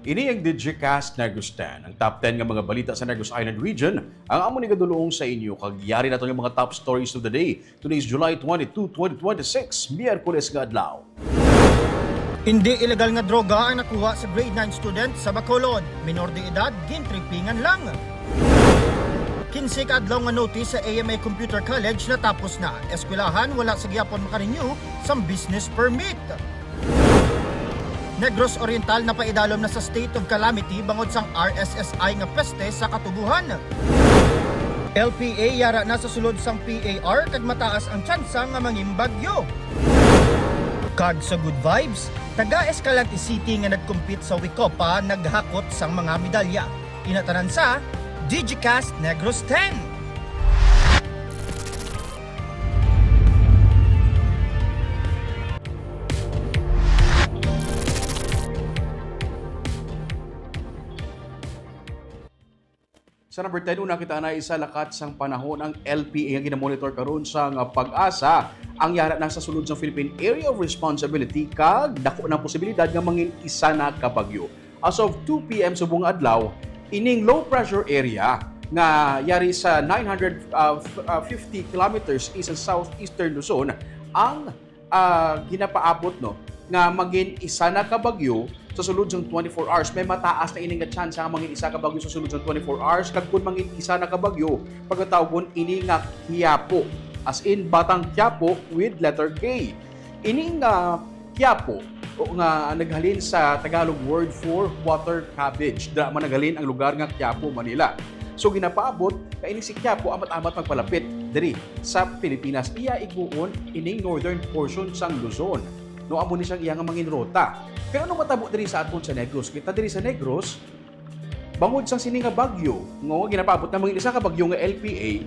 Ini ang Digicast Negros 10, ang top 10 nga mga balita sa Negros Island Region. Ang amo ni gadulong sa inyo, kagyari na ito yung mga top stories of the day. Today is July 22, 2026, Miyerkules nga adlaw. Hindi ilegal nga droga ang nakuha sa grade 9 student sa Bacolod. Minor de edad, gintripingan lang. 15 ka adlaw nga notice sa AMA Computer College natapos na. Eskwelahan wala sa gyapon makarenew sa business permit. Negros Oriental na paidalom na sa state of calamity bangod sang RSSI nga peste sa katubuhan. LPA yara na sa sulod sang PAR kag mataas ang tsansa nga mangimbagyo. Kag sa good vibes, taga Escalante City nga nagkumpit sa Wicopa naghakot sang mga medalya. Inatanan sa Digicast Negros 10. Sa number 10, una kita na isa lakat sang panahon ang LPA ang ginamonitor karon sa pag-asa. Ang yara na sa sulod sa Philippine Area of Responsibility kag dako na posibilidad nga mangin isa na kabagyo. As of 2 p.m. subong adlaw, ining low pressure area nga yari sa 950 kilometers east and southeastern Luzon ang ginapaabot nga maging isa na kabagyo sa sulod ng 24 hours. May mataas na ining nga chance nga maging isa ka bagyo sa sulod ng 24 hours kag kun maging isa na ka bagyo pagkatawgon ini nga Quiapo, as in Batang Quiapo with letter K. Ini nga Quiapo nga naghalin sa Tagalog word for water cabbage. Da man naghalin ang lugar nga Quiapo, Manila. So ginapaabot ka ini si Quiapo amat-amat magpalapit diri sa Pilipinas. Iya iguon ining northern portion sang Luzon. No amo ni siyang iya nga mangin rota. Pero ano matabo diri sa aton sa Negros? Kita diri sa Negros, bangod sang sini nga bagyo, nga ginapaabot na mga isa ka bagyo nga LPA,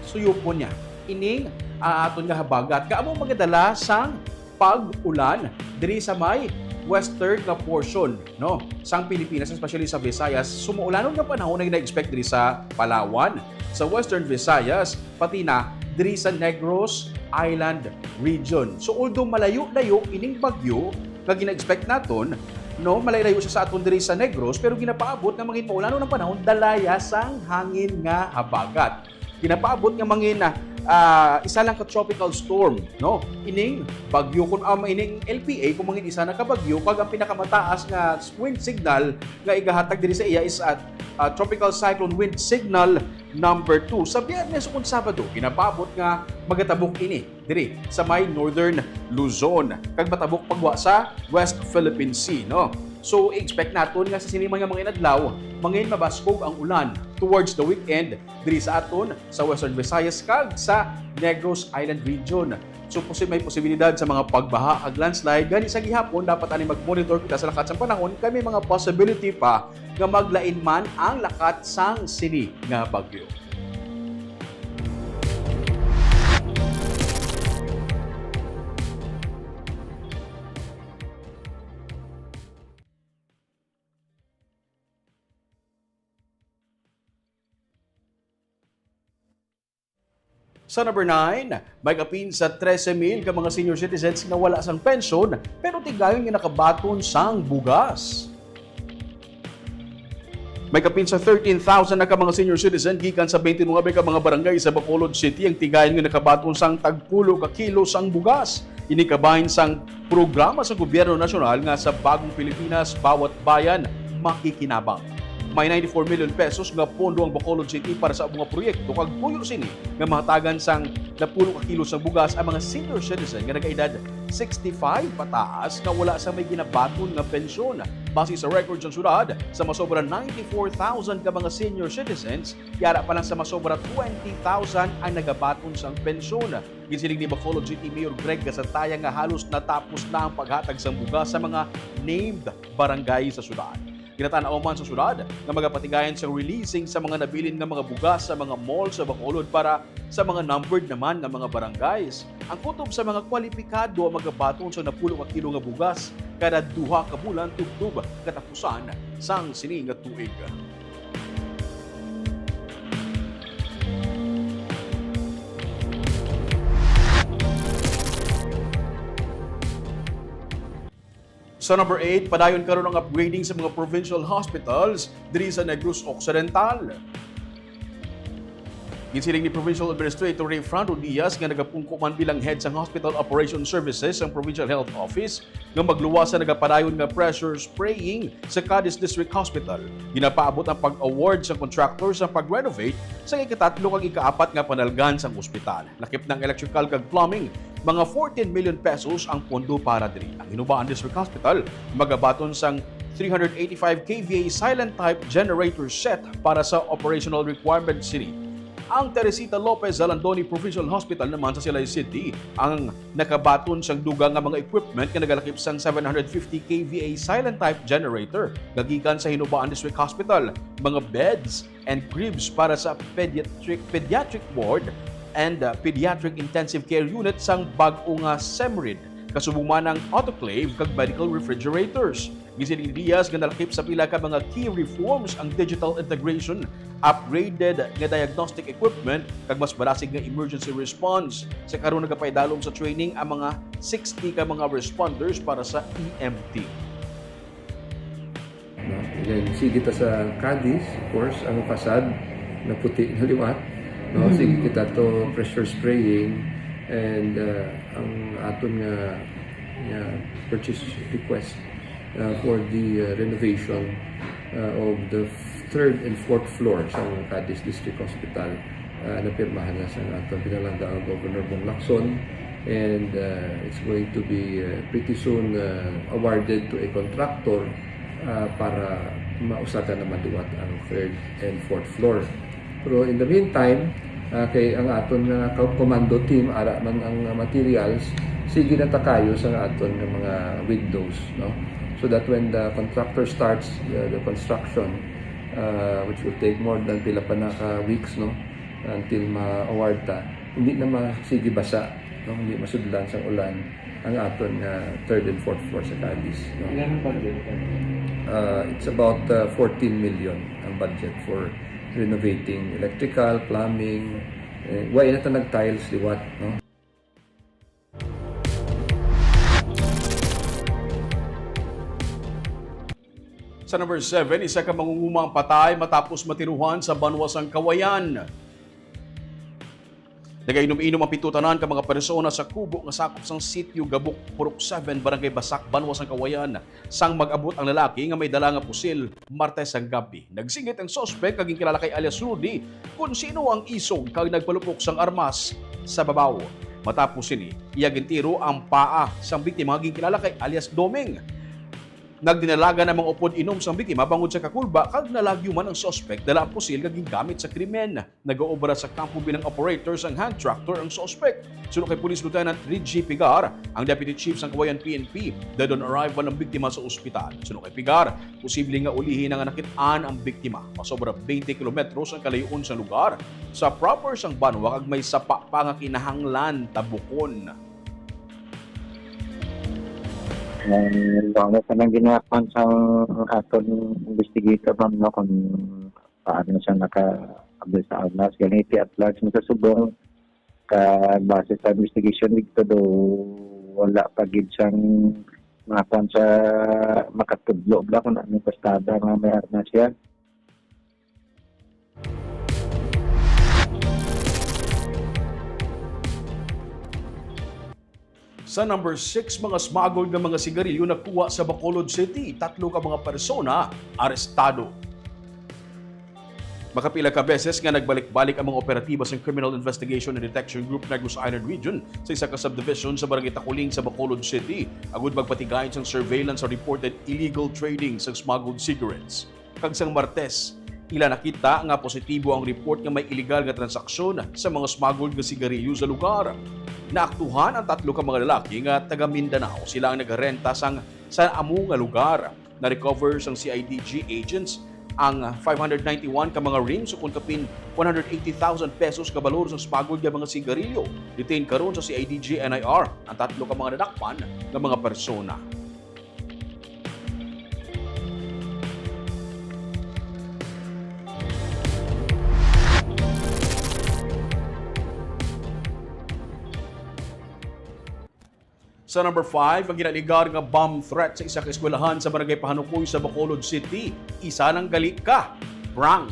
suyupon niya. Ining aton nga habagat. Kaamo magadala sang pag-ulan diri sa may western nga portion, no? Sang Pilipinas, especially sa Visayas. Sumuulanon nga panahon na gina-expect diri sa Palawan, sa Western Visayas, pati na diri sa Negros Island region. So although malayo-layo ining bagyo nga gina-expect naton, no, malayo siya sa aton diri sa Negros, pero ginapaabot nga mangin maulano ng panahon dalaya sang hangin nga habagat. Ginapaabot nga mangin isa lang ka tropical storm, no? Ining bagyo kun ining LPA kung mangin isa na ka bagyo kag ang pinakamataas nga wind signal nga igahatag diri sa iya is at tropical cyclone wind signal number 2. Sa Biyernes ug Sabado ginapaabot nga magatabok ini diri sa may northern Luzon kag matabok pagwa sa West Philippine Sea, no? So expect naton nga sa sini mga adlaw mangin mabaskog ang ulan towards the weekend diri sa aton sa Western Visayas kag sa Negros Island region. So may posibilidad sa mga pagbaha ag landslide. Gani sa gihapon dapat ani mag-monitor kita sa lakat sang panahon kay may mga possibility pa nga maglain man ang lakat sang sini nga bagyo. Sa number 9, may kapin sa 13,000 ka mga senior citizens na wala sang pensyon pero tigayon nga nakabaton sang bugas. May kapin sa 13,000 na ka mga senior citizen gikan sa 29 ka mga barangay sa Bacolod City ang tigayon nga nakabaton sang tagpulo ka kilo sang bugas. Ini kabahin sang programa sa gobyerno nasyonal nga sa Bagong Pilipinas bawat bayan makikinabang. May 94 million pesos nga pondo ang Bacolod City para sa mga proyekto kag puyo sini nga mahatagan sang 10 ka kilo sang bugas ang mga senior citizen nga nagkaedad 65 pataas nga wala sa may ginabaton nga pensyon. Base sa records ng syudad, sa masobra 94,000 ka mga senior citizens, yara pa lang sa masobra 20,000 ang nagabaton sang pensyon. Ginsilig ni Bacolod City Mayor Greg Gasataya nga halos natapos na ang paghatag sang bugas sa mga named barangay sa syudad. Kinatanaw man sa syudad na magapatigayan siyang releasing sa mga nabilin ng mga bugas sa mga mall sa Bacolod para sa mga numbered naman ng mga barangays. Ang kutob sa mga kwalipikado ang magabaton sa 10 ka kilo nga bugas kada 2 ka bulan tubtub katapusan sang sini nga tuig. Sa number 8, padayon karon ang upgrading sa mga provincial hospitals diri sa Negros Occidental. Ginsiling ni Provincial Administrator Ray Franco Diaz nga nagapungko man bilang head sang Hospital Operation Services ang Provincial Health Office nga magluwas sa nagapadayon nga pressure spraying sa Cadiz District Hospital. Ginapaabot ang pag-award sa contractor sa pag-renovate sa ikatatlo kag ikaapat nga panalgan sang ospital. Lakip ng electrical kag plumbing, mga 14 million pesos ang pondo para diri. Ang Hinubaan District Hospital magabaton sang 385 kVA silent type generator set para sa operational requirement city. Ang Teresita Lopez Zalandoni Provincial Hospital naman sa Silay City ang nakabaton sang dugang nga mga equipment nga nagalakip sang 750 kVA silent type generator gagikan sa Hinubaan District Hospital, mga beds and cribs para sa pediatric ward and pediatric intensive care unit sang bag-o nga SEMRID, kasubong man ang autoclave kag medical refrigerators. Ginsiling ni Diaz nga nalakip sa pila ka mga key reforms ang digital integration, upgraded nga diagnostic equipment kag mas barasig nga emergency response. Sa karon nagapaidalom sa training ang mga 60 ka mga responders para sa EMT. Then, sige kita sa Cadiz, of course, ang fasad na puti na liwat. No? Sige kita to pressure spraying and ang aton nga purchase request for the renovation of the third and fourth floor sa Cadiz District Hospital. Napirmahan na sa aton pinalangga ang Governor Bong Lacson, and it's going to be pretty soon awarded to a contractor para mausagan na maduwat ang third and fourth floor. Pero in the meantime, kay ang aton commando team ara man ang materials, sige na takayo sa aton nga mga windows, no, so that when the contractor starts the construction, which will take more than pila pa na ka weeks, no, until ma-award ta, hindi na masige basa, no, hindi masudlan sa ulan ang aton third and fourth floor sa Cadiz, no. Ilan ang budget? It's about 14 million ang budget for renovating electrical, plumbing, why na ito nag-tiles liwat, no? Sa number 7, isa ka mangungumang patay matapos matiruhan sa Banwasang Kawayan. Nagainom-inom ang pitutanan ka mga persona sa kubo nga sakop sang sitio Gabok, Purok 7, Barangay Basak, Banwasang Kawayan. Sang mag-abot ang lalaki nga may dala nga pusil Martes ang gabi. Nagsingit ang sospek kag kilala kay alias Rudy kung sino ang isog kag nagpalupok sang armas sa babaw. Matapos sini, iyagintiro ang paa sang biktima kag kilala kay alias Doming. Nagdinalaga na mga upod inom sang biktima bangod sa kakulba kag nalagyo man ang suspect dala ang pusil nga gingamit sa krimen. Nag-oobra sa kampo bilang operator sang hand tractor ang suspect. Sunod kay Police Lieutenant Reggie Pigar, ang Deputy Chief sang Kawayan PNP, dead on arrival ng biktima sa ospital. Sunod kay Pigar, posibleng nga ulihin nga nakitaan ang biktima. Pasobra 20 kilometros ang kalayon sa lugar. Sa proper sang Banwa kag may sapa pa nga kinahanglan tabukon. Bago pa nang ginapan sa aton investigator ma'am, no, kung paano siya naka-abel sa armas. Ganiti at large mo sa subong base sa investigation dito do wala pagid siyang makakuan sa makatudlo ba kung ano pastada nga may armas siya. Sa number 6, mga smuggled ng mga sigarilyo nakuha sa Bacolod City. 3 ka mga persona arestado. Makapila ka beses nga nagbalik-balik ang mga operatiba sa Criminal Investigation and Detection Group Negros Island Region sa isa ka subdivision sa Barangay Takuling sa Bacolod City. Agud magpatigayon sa surveillance sa reported illegal trading sa smuggled cigarettes. Kag sang Martes, ila nakita nga positibo ang report nga may illegal nga transaksyon sa mga smuggled nga sigarilyo sa lugar. Naaktuhan ang 3 ka mga lalaki nga taga Mindanao. Sila ang nagrenta sa amo nga lugar. Na-recover sang CIDG agents ang 591 ka mga rings o kung kapin 180,000 pesos ka balor sa smuggled nga mga sigarilyo. Detain karon sa CIDG NIR ang 3 ka mga nadakpan nga mga persona. Sa number 5, ang ginaligar nga bomb threat sa isa ka eskwelahan sa Barangay Pahanukoy sa Bacolod City. Isa ng gali ka. Prank.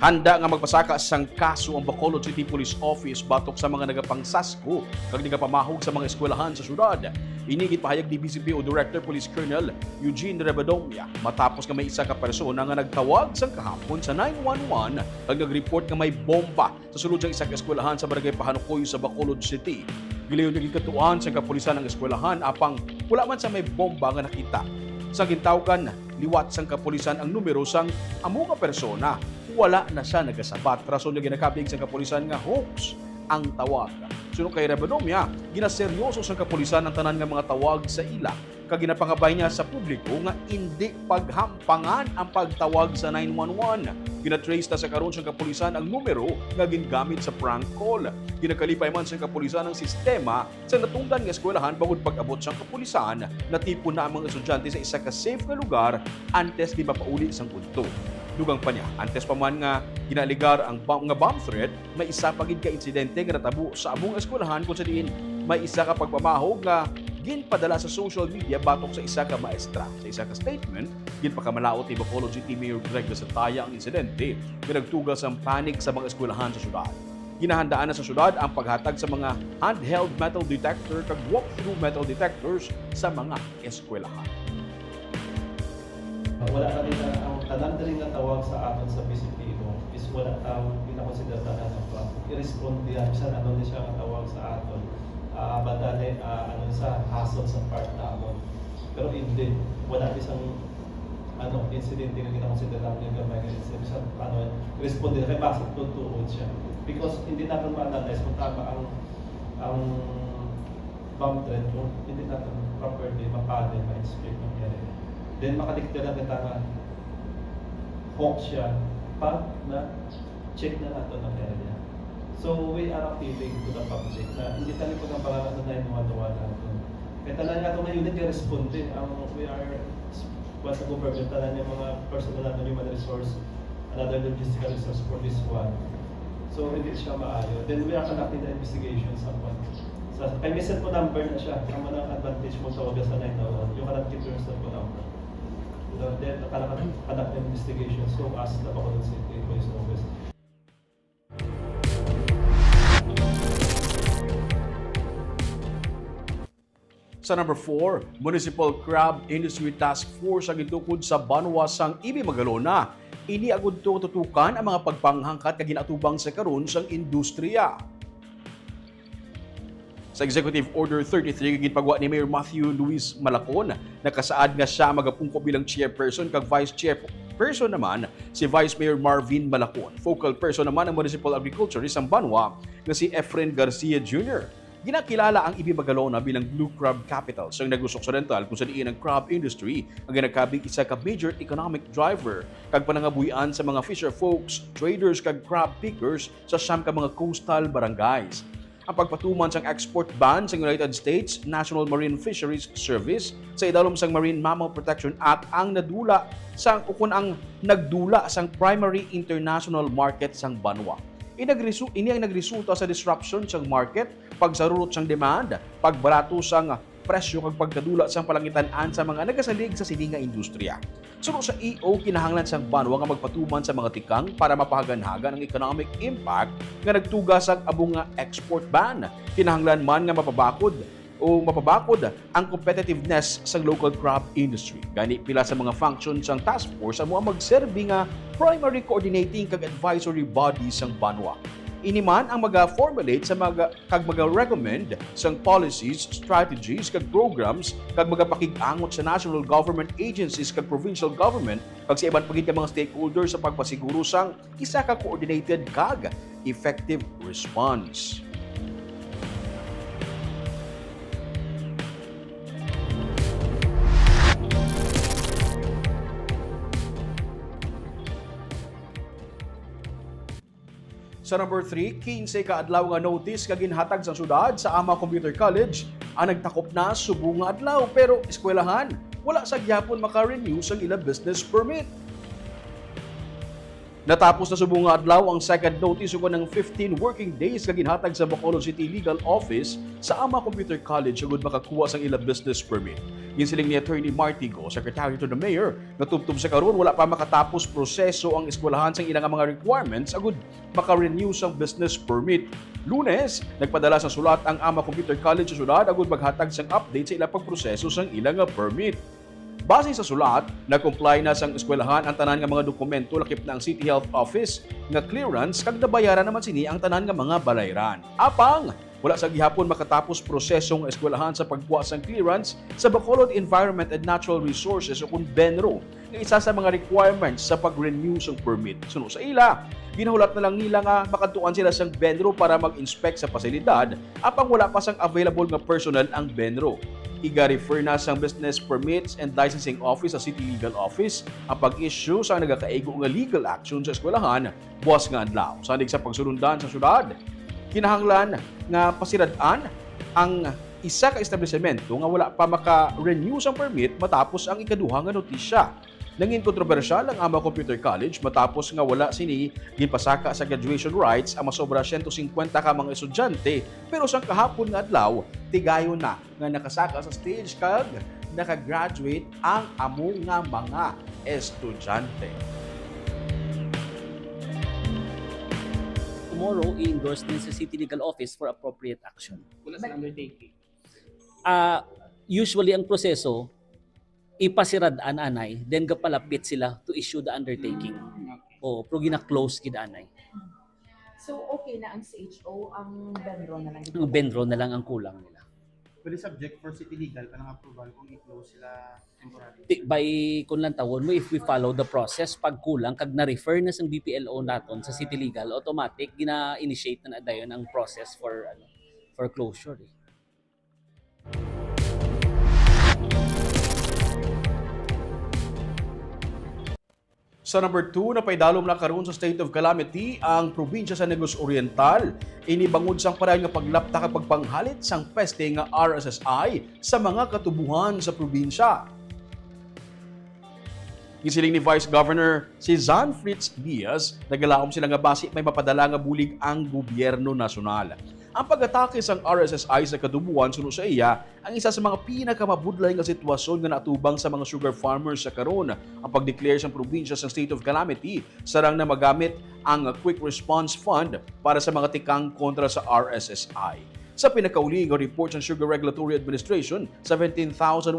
Handa nga magpasaka sang kaso ang Bacolod City Police Office batok sa mga nagapangsasko kag nagapamahog sa mga eskwelahan sa syudad. Inigit pahayag ni BCPO Director Police Colonel Eugene Rebadomia matapos nga may isa ka persona nga nagtawag sang kahapon sa 911 kag nag-report nga may bomba sa sulod sang isa ka eskwelahan sa Barangay Pahanukoy sa Bacolod City. Gilayon naging katuan sa kapulisan ng eskwelahan apang wala man sa may bomba nga nakita. Sa gintawgan, liwat sang kapulisan ang numero sang amo nga persona. Wala na siya nagasabat. Rason nga ginakabig sang kapulisan nga hoax ang tawag. Sunod kay Rebadomia, ginaseryoso sang kapulisan ang tanan nga mga tawag sa ila. Kag ginapangabay niya sa publiko nga hindi paghampangan ang pagtawag sa 911. Ginatrace na sa karon sang kapulisan ang numero nga gingamit sa prank call. Ginakalipay man sa kapulisan ang sistema sa natungdan nga eskwelahan bangod pag-abot sang kapulisan na tipo na ang mga estudyante sa isa ka safe nga lugar antes di mapauli sang punto. Dugang pa niya, antes pa man nga ginaligar ang bomb threat, may isa pa gid ka insidente nga natabo sa among eskwelahan kung sa diin may isa ka pagpamahog nga ginpadala sa social media batok sa isa ka maestra. Sa isa ka statement, ginpakamalaot ni Bacolod City Mayor Greg Lasataya ang insidente nga nagtugas ang panik sa mga eskwelahan sa syudad. Ginahandaan na sa syudad ang paghatag sa mga handheld metal detector kag walk-through metal detectors sa mga eskwelahan. Wala na rin ang tanan na rin na tawag sa aton sa BCPO is wala tawag pinakonsider tanan ng i-respond diyan sa ano ni siya ang tawag sa aton badali ano sa hassle sa part namin. Pero hindi wala isang ano incident na ginakonsider namin yung gamay incident sa ano respond din kay bakit tutuod siya because hindi natin ma-analyze kung tama ang bomb threat kung hindi natin properly mapalin ma-inspect ng area. Then makadikta na kita nga hawk siya pag na-check na nato ng area. So we are appealing to the public na hindi tayo pagkapangalan na natin nato. Kaya talan nga itong unit yung responde. We are sa government talan yung mga personal natin human resource, another logistical resource for this one. So hindi siya maayo. Then we are conducting the investigation somewhat. Kaya may set po number na siya. Ang manang advantage mo tawag sa 911. You cannot keep your set po number. Then conduct investigation so as the Bacolod City Police Office. Sa number 4, Municipal Crab Industry Task Force ang gitukod sa Banwa sang Ibi Magalona. Ini agud tututukan ang mga pagpanghangkat kag ginatubang sa karon sang industriya. Sa Executive Order 33 gipagwa ni Mayor Matthew Luis Malacon, nakasaad nga siya magapungko bilang chairperson kag vice chairperson naman si Vice Mayor Marvin Malacon. Focal person naman ang Municipal Agriculturist ang Banwa nga si Efren Garcia Jr. Ginakilala ang Ibi Magalona bilang Blue Crab Capital sa Negros Occidental kung saan ang crab industry ang ginakabig isa ka major economic driver kag panangabuhian sa mga fisher folks, traders kag crab pickers sa siyam ka mga coastal barangays. Ang pagpatuman sang export ban sa United States National Marine Fisheries Service sa idalom sang Marine Mammal Protection Act ang nagdula sang primary international market sang Banwa. Ini ang nagresulta sa disruption sang market, pagsarurot sang demand, pagbarato sang presyo kag pagkadula sang palangitan-an sa mga nagasalig sa sininga industriya. Sunod sa EO, kinahanglan sang Banwa nga magpatuman sa mga tikang para mapahaganhagan ang economic impact nga nagtugas ang abong nga export ban. Kinahanglan man nga mapabakod ang competitiveness sa local crab industry. Gani pila sa mga functions sang task force amo ang magserbi nga primary coordinating kag advisory body sang Banwa. Ini man ang mag-formulate sa mag-recommend sang policies, strategies kag programs kag magapakig-angot sa national government agencies kag provincial government kag sa iban pagid mga stakeholders sa pagpasiguro sang isa ka coordinated kag effective response. Sa number 3, 15 ka adlaw nga notice kag ginhatag sa syudad sa Ama Computer College ang nagtakop na subong nga adlaw pero eskwelahan wala sa gyapon maka-renew sang ila business permit. Natapos na subong nga adlaw ang second notice ug ng 15 working days nga ginhatag sa Bacolod City Legal Office sa Ama Computer College ug makakuha sang ila business permit. Ginsiling ni Attorney Martigo, Secretary to the Mayor, nga tubtub sa karon wala pa makatapos proseso ang eskwelahan sang ilang mga requirements agud maka-renew sang business permit. Lunes, nagpadala sa sulat ang Ama Computer College sa syudad agud maghatag sang update sa ilang pagproseso sang ilang nga permit. Base sa sulat, nag-comply na sang eskwelahan ang tanan nga mga dokumento lakip na ang City Health Office nga clearance kag nabayaran naman sini ang tanan nga mga balayran. Apang wala sa gihapon makatapos prosesong eskwelahan sa pagkuha sang clearance sa Bacolod Environment and Natural Resources o kung BENRO nga isa sa mga requirements sa pag-renew sang permit. Suno sa ila, ginahulat na lang nila nga makadtuan sila sang BENRO para mag-inspect sa pasilidad apang wala pa sang available nga personnel ang BENRO. Iga-refer na sang Business Permits and Licensing Office sa City Legal Office ang pag-issue sa nagakaigo nga legal action sa eskwelahan buwas nga adlaw. Sanig sa pagsulundan sa syudad, kinahanglan nga pasiradaan ang isa ka establishmento nga wala pa maka-renew sang permit matapos ang ikaduha nga notisya. Nangin kontrobersyal ang Ama Computer College matapos nga wala sini ginpasaka sa graduation rights ang masobra 150 ka mga estudyante pero sang kahapon nga adlaw tigayon na nga nakasaka sa stage kag nakagraduate ang amo nga mga estudyante. Tomorrow, i-endorse din sa City Legal Office for appropriate action. Wala sa undertaking. Usually, ang proseso, ipasiradaan anay, then gapalapit sila to issue the undertaking. Okay. O, pero gina-close kid anay. So okay na ang CHO, ang BENRO na lang. Ang BENRO na lang ang kulang nila. Pwede subject for city legal pa ng approval kung i-close sila temporary. By, kung lang tawon mo, if we follow the process, pag kulang, kag na-refer na sang BPLO naton sa City Legal, automatic, gina-initiate na dayon ang process for closure. Sa number 2, napaidalom na karon sa state of calamity ang probinsya sa Negros Oriental. Inibangod sang parayon nga paglapta kag pagpanghalit sang peste nga RSSI sa mga katubuhan sa probinsya. Gisiling ni Vice Governor si Zan Fritz Diaz, nagalaom sila nga basi may mapadala nga bulig ang gobyerno nasyonal. Ang pag-atake sang RSSI sa katubuhan suno sa iya ang isa sa mga pinakamabudlay nga sitwasyon nga natubang sa mga sugar farmers sa karon. Ang pag-declare sang probinsya sa state of calamity sarang na magamit ang Quick Response Fund para sa mga tikang kontra sa RSSI. Sa pinakauli nga report ng Sugar Regulatory Administration, 17,125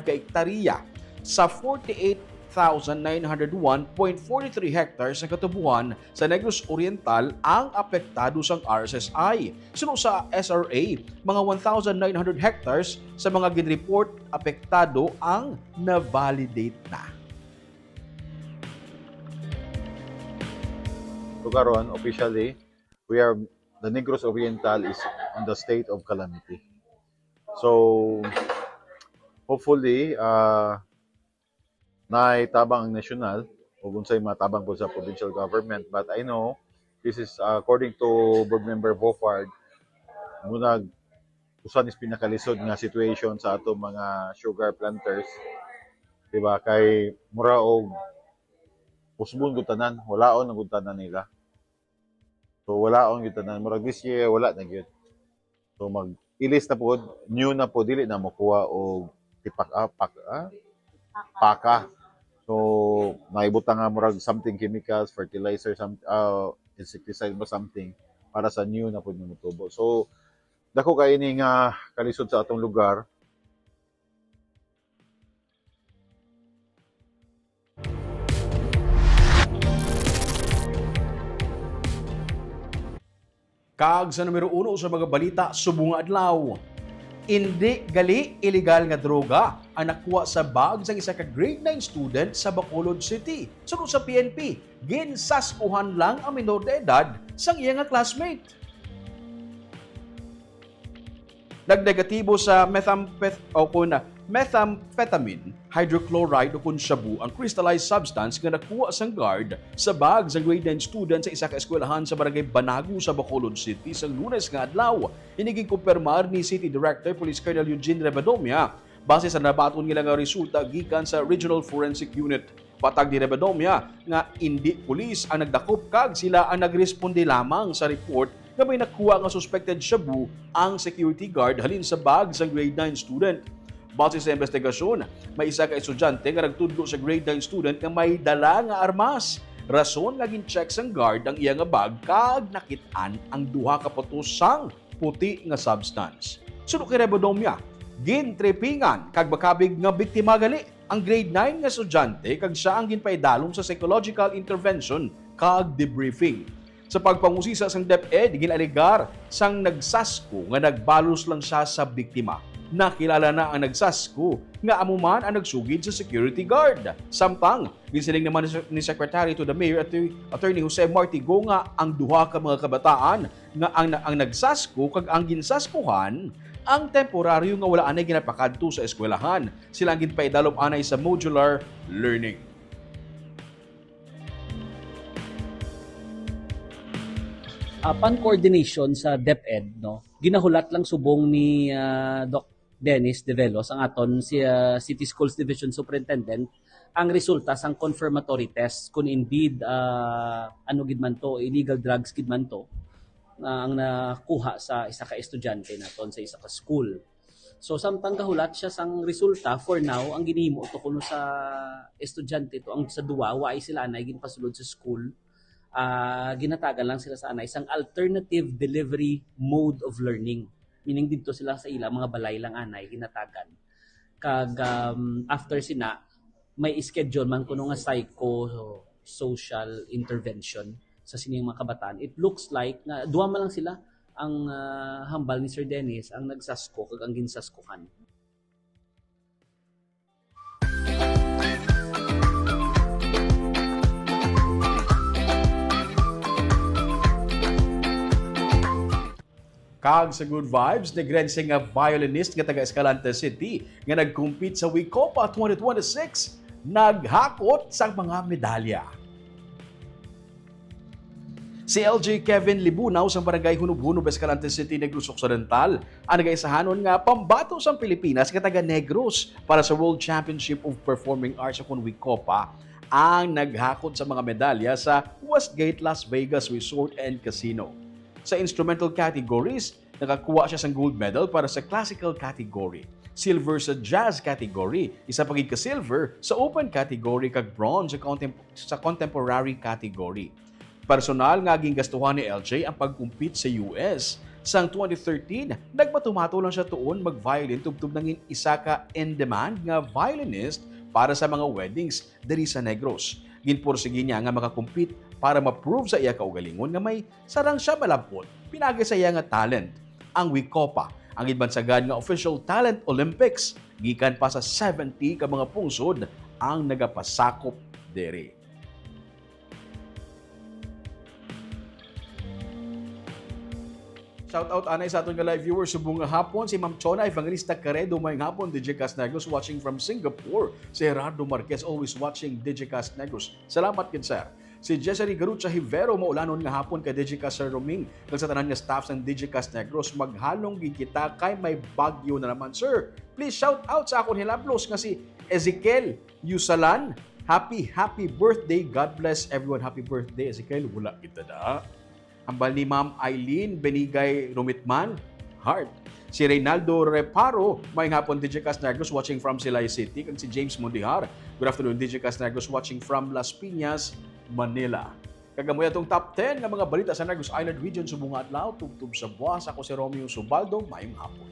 ka hektarya sa 48,901.43 hectares ng katubuhan sa Negros Oriental ang apektado sang RSSI. Suno sa SRA, mga 1,900 hectares sa mga ginreport apektado ang na-validate na. So karon, officially, the Negros Oriental is on the state of calamity. So hopefully, naitabang ang national o unsay matabang po sa provincial government, but I know this is according to board member Bofard, munag usan is pinakalisod nga situation sa ato mga sugar planters, diba, kay mura og usbon gud tanan, walaon ang gud tanan nila. So walaon gud tanan, murag this year wala na gyud. So mag-ilis na po, new na po, dili na makuha og paka. So naibutang nga murag something chemicals, fertilizer, insecticide ba something para sa new na po yung mutubo. So dako kay ini nga kalisod sa atong lugar. Kag sa numero 1 sa mga balita subong nga adlaw. Hindi gali illegal nga droga ang nakuha sa bag sang isa ka grade 9 student sa Bacolod City. Sunod sa PNP, ginsaskuhan lang ang minor de edad sang iya nga classmate. Nagnegatibo sa methamphetamine, hydrochloride o kun shabu ang crystallized substance nga nakuha sang guard sa bag sa grade 9 student sa isa ka eskwelahan sa barangay Banagu sa Bacolod City sa Lunes nga adlaw. Iniging kumpirmar ni City Director Police Colonel Eugene Rebadomia base sa nabaton nila nga resulta gikan sa Regional Forensic Unit. Patag ni Rebedomia nga hindi pulis ang nagdakop kag sila ang nagresponde lamang sa report nga may nakuha nga suspected shabu ang security guard halin sa bag sa grade 9 student. Base sa investigasyon, may isa ka estudyante nga nagtudlo sa grade 9 student nga may dala nga armas. Rason nga gin-check sang guard ang iya nga bag kag nakit-an ang duha ka putusang puti nga substance. Suno kay Rebedomia, gintrepingan kag makabig nga biktima gali ang grade 9 nga estudyante kag siya ang ginpaidalom sa psychological intervention kag debriefing. Sa pagpangusisa sang DepEd, ginaligar sang nagsasko nga nagbalos lang siya sa biktima. Nakilala na ang nagsasko nga amuman ang nagsugid sa security guard. Samtang, ginsiling naman ni Secretary to the Mayor at Attorney Jose Martigo nga ang duha ka mga kabataan nga ang nagsasko kag ang ginsaskuhan ang temporaryo nga wala anay ginapakadto sa eskwelahan. Sila ang ginpaidalom anay sa modular learning. Upon coordination sa DepEd, no, ginahulat lang subong ni Doc Dennis De Velos, ang aton si City Schools Division Superintendent, ang resulta sang confirmatory test kung indeed ano gid man to, illegal drugs gid man to, ang nakuha sa isa ka estudyante naton sa isa ka school. So samtang kahulat siya sang resulta, for now ang ginihimo to kuno sa estudyante to, ang sa duwa wa ay sila anay ginpasulod sa school. Ginatagan lang sila sa anay isang alternative delivery mode of learning. Meaning dito sila sa ilang mga balay lang anay ginatagan. Kag after sina may schedule man kuno nga psycho-social intervention sa sining mga kabataan. It looks like na duwa man lang sila ang hambal ni Sir Dennis ang nagsasko kag ang ginsaskuhan. Kag sa Good Vibes, nagrense nga violinist nga taga Escalante City nga nagcompete sa Wicopa 2026, naghakot sa mga medalya. Si LJ Kevin Libunaw sa barangay Hunub-Hunub, Escalante City, Negros Occidental, ang nagaisahanon nga pambato sa Pilipinas nga taga Negros para sa World Championship of Performing Arts sa Wicopa, ang naghakot sa mga medalya sa Westgate Las Vegas Resort and Casino. Sa instrumental categories, nakakuha siya ng gold medal para sa classical category, silver sa jazz category, isa pagig ka silver sa open category kag bronze sa contemporary category. Personal nga gingastuhan ni LJ ang pagkumpit sa US. Sang 2013, nagmatumato lang siya tuon mag-violin tubtub nangin isa ka in-demand nga violinist para sa mga weddings diri sa Negros. Ginpursige niya nga makakumpit para ma-prove sa iya kaugalingon nga may sarang siya malabot, pinagi sa iya nga talent. Ang Wicopa, ang idbansagan nga official talent Olympics, gikan pa sa 70 ka mga pungsod ang nagapasakop diri. Shout out anay sa aton nga live viewers subong nga hapon si Ma'am Chona Evangelista Caredo mayong hapon DJ Cast Negros watching from Singapore. Si Gerardo Marquez always watching DJ Cast Negros. Salamat kid sir. Si Jessery Garucha Hivero maulanon nga hapon kay DJ Cast Sir Roming kag sa tanan nga staff ng DJ Cast Negros maghalong gid kita kay may bagyo na naman sir. Please shout out sa akon hilablos nga si Ezekiel Yusalan. Happy birthday. God bless everyone. Happy birthday Ezekiel. Wala kita da. Hambal ni Ma'am Eileen Benigay Rumitman, Heart. Si Reynaldo Reparo, may hapon DJ Cast Negros watching from Silay City. Kag si James Mundihar, good afternoon DJ Cast Negros watching from Las Piñas, Manila. Kagamoy atong top 10 ng mga balita sa Negros Island Region subong nga adlaw tubtub sa buwas. Ako si Romeo Subaldo, mayong hapon.